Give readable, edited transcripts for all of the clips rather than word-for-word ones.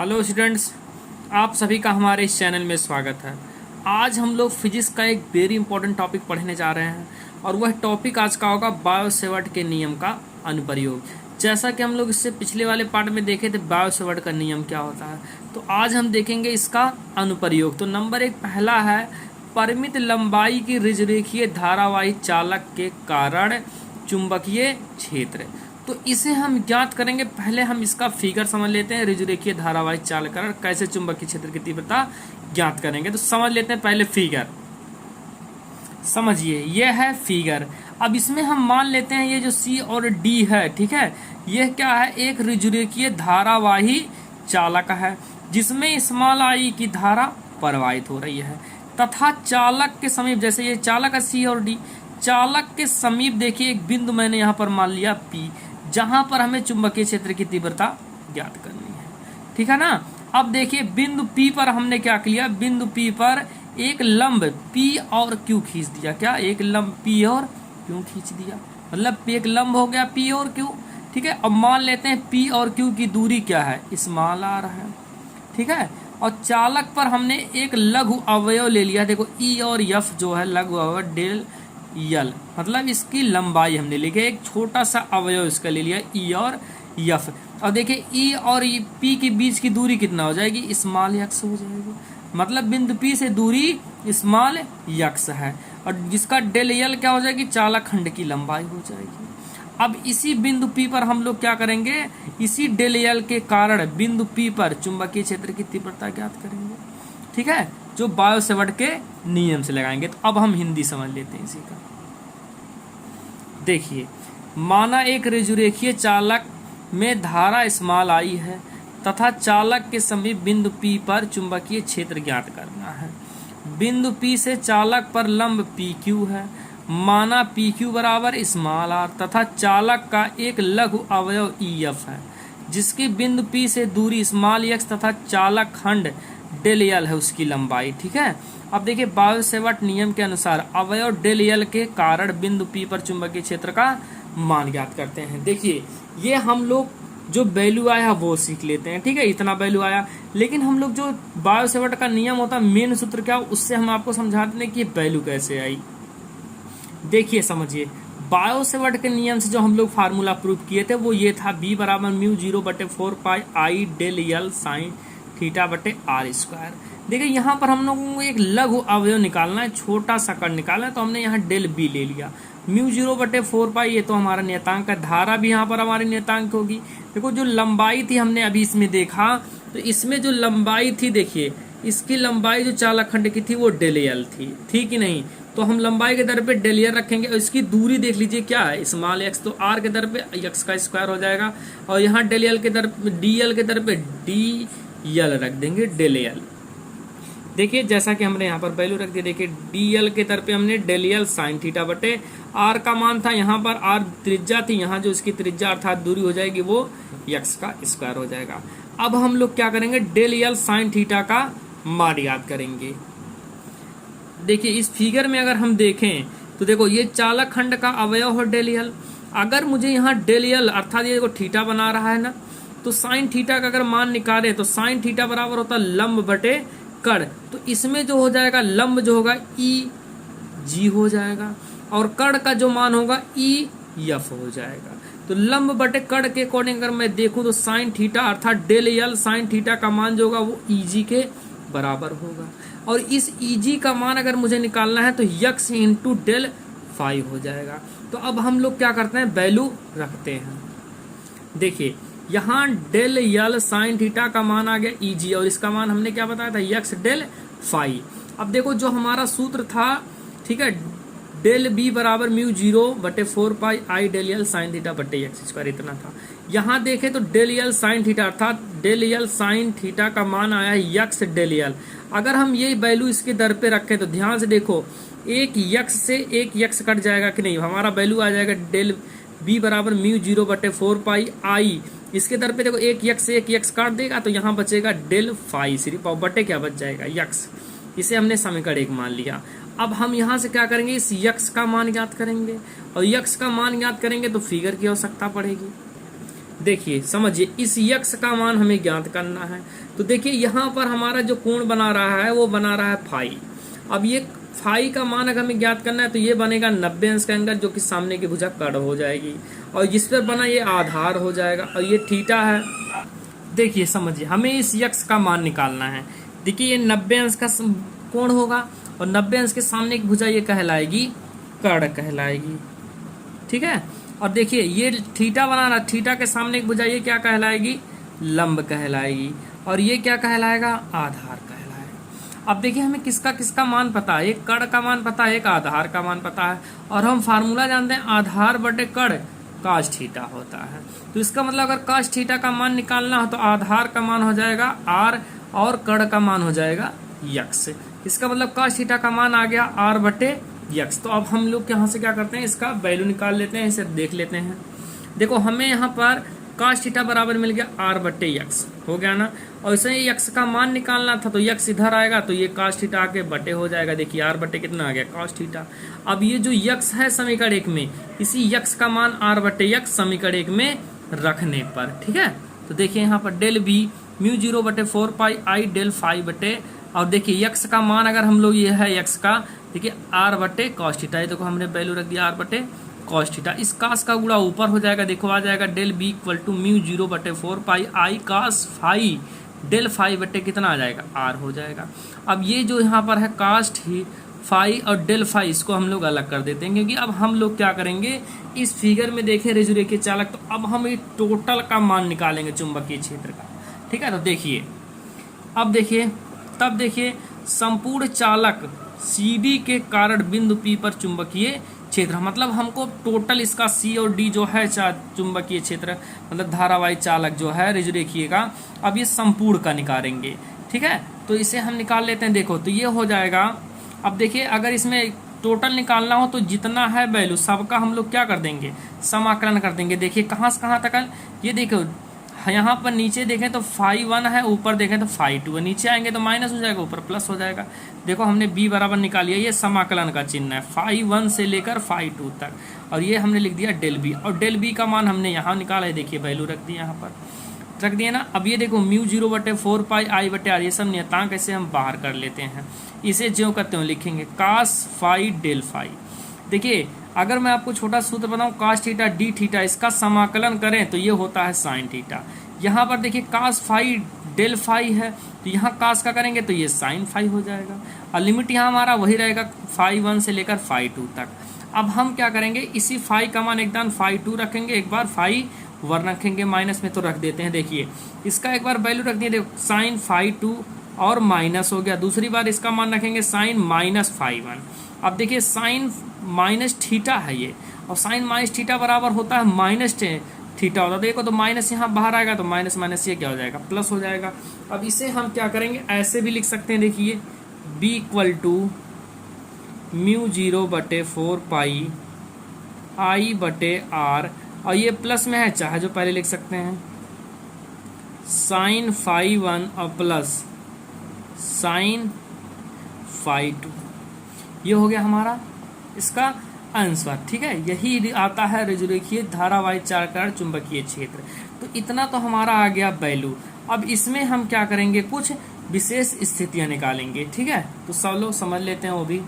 Hello students, आप सभी का हमारे इस चैनल में स्वागत है। आज हम लोग फिजिक्स का एक वेरी इंपॉर्टेंट टॉपिक पढ़ने जा रहे हैं और वह टॉपिक आज का होगा बायो-सेवर्ट के नियम का अनुप्रयोग। जैसा कि हम लोग इससे पिछले वाले पार्ट में देखे थे बायो-सेवर्ट का नियम क्या होता है, तो आज हम देखेंगे इसका अनुप्रयोग। तो नंबर एक पहला है, परिमित लंबाई की ऋजुरेखीय धारावाही चालक के कारण चुंबकीय क्षेत्र। तो इसे हम ज्ञात करेंगे। पहले हम इसका फिगर समझ लेते हैं, ऋजुरेखीय धारावाही चालकरण कैसे चुंबकीय क्षेत्र की तीव्रता ज्ञात करेंगे। तो समझ लेते हैं पहले फिगर। समझिए, यह है फिगर। अब इसमें हम मान लेते हैं ये जो सी और डी है, ठीक है, यह क्या है, एक ऋजुरेखीय धारावाही चालक है जिसमें स्मॉल आई की धारा प्रवाहित हो रही है तथा चालक के समीप, जैसे ये चालक है सी और डी, चालक के समीप देखिए एक बिंदु मैंने यहाँ पर मान लिया पी, जहां पर हमें चुंबकीय क्षेत्र की तीव्रता ज्ञात करनी है। ठीक है ना। अब देखिए बिंदु P पर हमने क्या किया, बिंदु P पर एक लंब P और Q खींच दिया। क्या, एक लंब P और Q खींच दिया, मतलब एक लंब हो गया P और Q। ठीक है। अब मान लेते हैं P और Q की दूरी क्या है, स्मॉल r है। ठीक है। और चालक पर हमने एक लघु अवयव ले लिया। देखो E और F जो है लघु अवयव डेल यल, मतलब इसकी लंबाई हमने लिखी, एक छोटा सा अवयव इसका ले लिया ई और यफ। और देखिए ई और पी के बीच की दूरी कितना हो जाएगी, स्मॉल यक्स हो जाएगी, मतलब बिंदु पी से दूरी स्मॉल यक्स है। और जिसका डेल यल क्या हो जाएगी, चालक खंड की लंबाई हो जाएगी। अब इसी बिंदु पी पर हम लोग क्या करेंगे, इसी डेल यल के कारण बिंदु पी पर चुंबकीय क्षेत्र की तीव्रता ज्ञात करेंगे। ठीक है, जो बायो-सेवर्ट के नियम से लगाएंगे। तो अब हम हिंदी समझ लेते हैं इसी का। देखिए, माना एक ऋजुरेखीय चालक में धारा स्मॉल आई है तथा चालक के समीप बिंदु P पर चुंबकीय क्षेत्र ज्ञात करना है। बिंदु P से चालक पर लंब PQ है। माना PQ बराबर स्मॉल r तथा चालक का एक लघु अवयव EF है जिसकी बिंदु P से दूरी स्मॉल x तथा चालक खंड डेल यल है उसकी लंबाई। ठीक है। अब देखिए बायो-सेवर्ट नियम के अनुसार अवयव डेल यल के कारण बिंदु P पर चुंबकीय क्षेत्र का मान ज्ञात करते हैं। देखिए ये हम लोग जो वैल्यू आया वो सीख लेते हैं। ठीक है, इतना वैल्यू आया, लेकिन हम लोग जो बायो-सेवर्ट का नियम होता है, मेन सूत्र क्या, उससे हम आपको समझाते हैं कि वैल्यू कैसे आई। देखिए समझिए, बायो-सेवर्ट के नियम से जो हम लोग फार्मूला प्रूव किए थे वो ये था, बी बराबर म्यू 0/4 पाई आई डेल यल साइन थीटा बटे आर स्क्वायर। देखिए यहाँ पर हम लोगों को एक लघु अवयव निकालना है, छोटा सा कण निकालना है, तो हमने यहाँ डेल बी ले लिया। म्यू 0/4 पाई ये तो हमारा नियतांक है, धारा भी यहाँ पर हमारी नियतांक होगी। देखो जो लंबाई थी हमने अभी इसमें देखा, तो इसमें जो लंबाई थी, देखिए इसकी लंबाई जो चालक खंड की थी वो डेल यल थी कि नहीं। तो हम लंबाई के दर पे डेल यल रखेंगे और इसकी दूरी देख लीजिए क्या है, स्मॉल एक्स, तो आर के दर पे एक्स का स्क्वायर हो जाएगा और यहाँ डेल यल के दर डी यल के दर पे डी यल रख देंगे, डेल यल। देखिए जैसा कि हमने यहाँ पर वैल्यू रख दी, देखिए डी यल के दर पे हमने डेल यल साइन थीटा बटे आर का मान था, यहाँ पर आर त्रिज्या थी, यहाँ जो इसकी त्रिज्या अर्थात दूरी हो जाएगी वो यक्स का स्क्वायर हो जाएगा। अब हम लोग क्या करेंगे, डेल यल साइन थीटा का मान याद करेंगे। देखिए इस फिगर में अगर हम देखें तो देखो ये चालक खंड का अवयव है डेल यल। अगर मुझे यहाँ डेल यल अर्थात ये देखो थीटा बना रहा है ना, तो साइन थीटा का अगर मान निकाले तो साइन थीटा बराबर होता है लंब बटे कड़। तो इसमें जो हो जाएगा लंब जो होगा ई जी हो जाएगा और कड़ का जो मान होगा ई एफ हो जाएगा। तो लंब बटे कड़ के अकॉर्डिंग अगर मैं देखूं तो साइन थीटा अर्थात डेल यल साइन थीटा का मान जो होगा वो ई जी के बराबर होगा। और इस ई जी का मान अगर मुझे निकालना है तो यक्स इंटू डेल फाइव हो जाएगा। तो अब हम लोग क्या करते हैं, वैल्यू रखते हैं। देखिए यहाँ डेल यल साइन थीटा का मान आ गया ई जी और इसका मान हमने क्या बताया था, यक्स डेल फाइव। अब देखो जो हमारा सूत्र था, ठीक है, डेल बी बराबर म्यू 0/4 पाई आई डेल यल साइन थीटा बटे एक्स स्क्वायर, इतना था। यहाँ देखें तो डेल यल साइन थीटा अर्थात डेल यल साइन थीटा का मान आया है यक्स डेल यल। अगर हम ये वैल्यू इसके दर पे रखें तो ध्यान से देखो, एक यक्स से एक यक्स कट जाएगा कि नहीं, हमारा वैल्यू आ जाएगा डेल बी बराबर म्यू 0/4 पाई आई। इसके दर पे देखो एक यक्स से एक यक्स काट देगा तो यहाँ बचेगा डेल फाइव, सिर्फ और बटे क्या बच जाएगा, यक्स। इसे हमने समीकरण एक मान लिया। अब हम यहाँ से क्या करेंगे, इस यक्स का मान ज्ञात करेंगे और यक्स का मान ज्ञात करेंगे तो फिगर की आवश्यकता पड़ेगी। देखिए समझिए, इस यक्स का मान हमें ज्ञात करना है। तो देखिए यहाँ पर हमारा जो कोण बना रहा है वो बना रहा है फाई। अब ये फाई का मान अगर हमें ज्ञात करना है तो ये बनेगा 90 अंश का एंगल, जो कि सामने की भुजा कड़ हो जाएगी, और जिस पर बना ये आधार हो जाएगा, और ये थीटा है। देखिए समझिए, हमें इस यक्स का मान निकालना है। देखिए ये 90 अंश का कोण होगा, और 90 अंश के सामने की भुजा ये कहलाएगी कड़ कहलाएगी, ठीक है। और देखिए ये थीटा बनाना, थीटा के सामने की भुजा ये क्या कहलाएगी, लंब कहलाएगी, और ये क्या कहलाएगा, आधार कहलाएगा। अब देखिए हमें किसका किसका मान पता है, एक कड़ का मान पता है, एक आधार का मान पता है, और हम फार्मूला जानते हैं आधार बटे कड़ काश थीटा होता है। तो इसका मतलब अगर काश थीटा का मान निकालना हो तो आधार का मान हो जाएगा आर, और कड़ का मान हो जाएगा यक्स। इसका मतलब काश थीटा का मान आ गया आर बटे यक्स। तो अब हम लोग यहाँ से क्या करते हैं, इसका वैल्यू निकाल लेते हैं, इसे देख लेते हैं। देखो हमें यहाँ पर काश थीटा बराबर मिल गया आर बट्टे यक्स, हो गया ना। और इसे यक्स का मान निकालना था तो यक्स इधर आएगा तो ये काश थीटा आके बटे हो जाएगा। देखिए आर बट्टे कितना आ गया, काश थीटा। अब ये जो यक्स है समीकरण एक में, इसी यक्स का मान आर बट्टे यक्स समीकरण एक में रखने पर, ठीक है। तो देखिए यहाँ पर डेल बी म्यू 0 बटे 4 पाई आई डेल फाई बटे, और देखिए यक्स का मान अगर हम लोग ये है यक्स का, देखिए आर बटे कॉस थीटा, ये देखो हमने वैल्यू रख दिया आर बटे कॉस थीटा। इस कास का गुणा ऊपर हो जाएगा, देखो आ जाएगा del B equal to mu 0 बटे 4 pi I cos phi del phi बटे कितना आ जाएगा, आर हो जाएगा। अब ये जो यहाँ पर है कास फाई और डेल फाई, इसको हम लोग अलग कर देते हैं, क्योंकि अब हम लोग क्या करेंगे, इस फिगर में देखें रेजुरेखीय चालक, तो अब हम एक टोटल का मान निकालेंगे चुंबकीय क्षेत्र का, ठीक है। तो देखिए अब देखिए, तब देखिए संपूर्ण चालक CD के कारण बिंदु P पर चुंबकीय क्षेत्र, मतलब हमको टोटल इसका C और D जो है चुंबकीय क्षेत्र, मतलब धारावाही चालक जो है रेजुरेखीय का, अब ये संपूर्ण का निकालेंगे, ठीक है। तो इसे हम निकाल लेते हैं। देखो तो ये हो जाएगा। अब देखिए अगर इसमें टोटल निकालना हो तो जितना है वैल्यू सबका हम लोग क्या कर देंगे, समाकलन कर देंगे। देखिए कहाँ से कहाँ तक, ये देखो यहाँ पर नीचे देखें तो फाई 1 है, ऊपर देखें तो फाई 2 है, नीचे आएंगे तो माइनस हो जाएगा, ऊपर प्लस हो जाएगा। देखो हमने b बराबर निकाल लिया, ये समाकलन का चिन्ह है, फाई 1 से लेकर फाई 2 तक, और ये हमने लिख दिया डेल बी, और डेल बी का मान हमने यहाँ निकाला है, देखिए वैल्यू रख दी यहाँ पर, रख दिया ना। अब ये देखो म्यू 0 बटे 4 पाई आई बटे आर, ये सब नियतांक ऐसे हम बाहर कर लेते हैं, इसे ज्यों करते हुए लिखेंगे कास फाई डेल फाई। देखिए अगर मैं आपको छोटा सूत्र बनाऊं, कास थीटा डी थीटा, इसका समाकलन करें तो ये होता है साइन थीटा। यहाँ पर देखिए कास फाई डेल फाई है, तो यहाँ कास का करेंगे तो ये साइन फाई हो जाएगा, और लिमिट यहाँ हमारा वही रहेगा फाई 1 से लेकर फाई 2 तक। अब हम क्या करेंगे, इसी फाई का मान एकदम फाई 2 रखेंगे, एक बार फाई 1 रखेंगे, माइनस में तो रख देते हैं। देखिए इसका एक बार वैल्यू रख दिए, देखो साइन फाई 2 और माइनस हो गया, दूसरी बार इसका मान रखेंगे साइन माइनस फाई 1। अब देखिए साइन माइनस थीटा है ये, और साइन माइनस थीटा बराबर होता है माइनस थीटा होता है। देखो तो माइनस यहाँ बाहर आएगा तो माइनस माइनस ये क्या हो जाएगा, प्लस हो जाएगा। अब इसे हम क्या करेंगे, ऐसे भी लिख सकते हैं। देखिए b इक्वल टू म्यू 0 बटे 4 पाई आई बटे आर, और ये प्लस में है, चाहे जो पहले लिख सकते हैं साइन फाई 1 और प्लस साइन फाई 2, ये हो गया हमारा इसका आंसर, ठीक है। यही आता है रेजुरेखीय धारावाही चालक चुंबकीय क्षेत्र। तो इतना तो हमारा आ गया वैल्यू। अब इसमें हम क्या करेंगे, कुछ विशेष स्थितियां निकालेंगे, ठीक है। तो सब लोग समझ लेते हैं वो भी।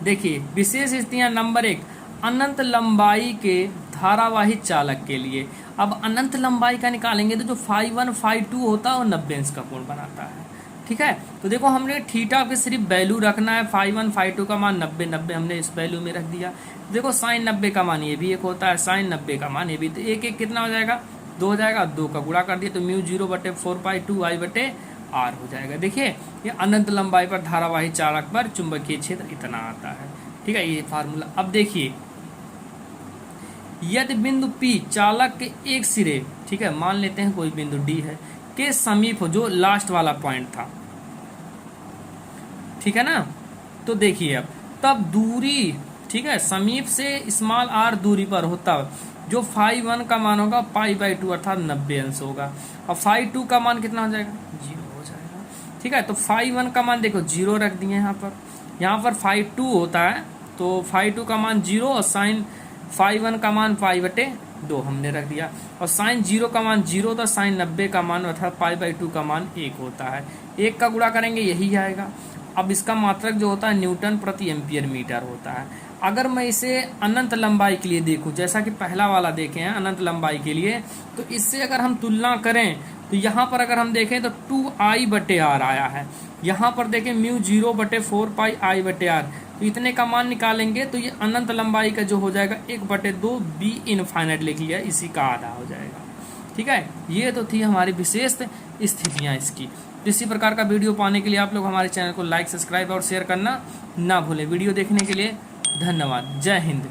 देखिए विशेष स्थितियां, नंबर 1 अनंत लंबाई के धारावाही चालक के लिए। अब अनंत लंबाई का निकालेंगे तो जो फाई 1 फाई 2 होता है वो 90 अंश का कोण बनाता है, ठीक है। तो देखो हमने थीटा पे सिर्फ वैल्यू रखना है, फाई 1 फाई 2 का मान 90 90 हमने इस वैल्यू में रख दिया। देखो साइन 90 का मान ये भी एक होता है, साइन 90 का मान ये भी, तो एक एक कितना हो जाएगा, 2 हो जाएगा, 2 का गुणा कर दिया तो म्यू 0 बटे 4 पाई 2 आई बटे आर हो जाएगा। देखिए ये अनंत लंबाई पर धारावाही चालक पर चुंबकीय क्षेत्र इतना आता है, ठीक है, ये फार्मूला। अब देखिए यदि बिंदु P चालक के एक सिरे, ठीक है, मान लेते हैं कोई बिंदु D है, के समीप हो, जो लास्ट वाला पॉइंट था, ठीक है ना। तो देखिए अब तब दूरी, ठीक है, समीप से स्मॉल r दूरी पर होता, जो फाई 1 का मान होगा पाई बाई 2 अर्थात 90 अंश होगा, और फाई 2 का मान कितना हो जाएगा, 0 हो जाएगा, ठीक है। तो फाई 1 का मान देखो 0 रख दिए यहाँ पर फाई 2 होता है तो फाई 2 का मान 0 और साइन फाई 1 का मान पाई बटे 2 हमने रख दिया। और साइन 0 का मान 0 होता है, साइन 90 का मान अर्थात π/2 का मान 1 होता है। 1 का गुणा करेंगे यही आएगा। अब इसका मात्रक जो होता है न्यूटन प्रति एम्पियर मीटर होता है। अगर मैं इसे अनंत लंबाई के लिए देखूं, जैसा कि पहला वाला देखे हैं अनंत लंबाई के लिए, तो इससे अगर हम तुलना करें तो यहाँ पर अगर हम देखें तो 2I/r आया है। यहाँ पर देखें μ0/4πI/r, तो इतने का मान निकालेंगे तो ये अनंत लंबाई का जो हो जाएगा 1/2 b इनफाइनाइट लिख लिया, इसी का आधा हो जाएगा। ठीक है, ये तो थी हमारी विशेष स्थितियाँ इसकी। इसी प्रकार का वीडियो पाने के लिए आप लोग हमारे चैनल को लाइक, सब्सक्राइब और शेयर करना ना भूलें। वीडियो देखने के लिए धन्यवाद। जय हिंद।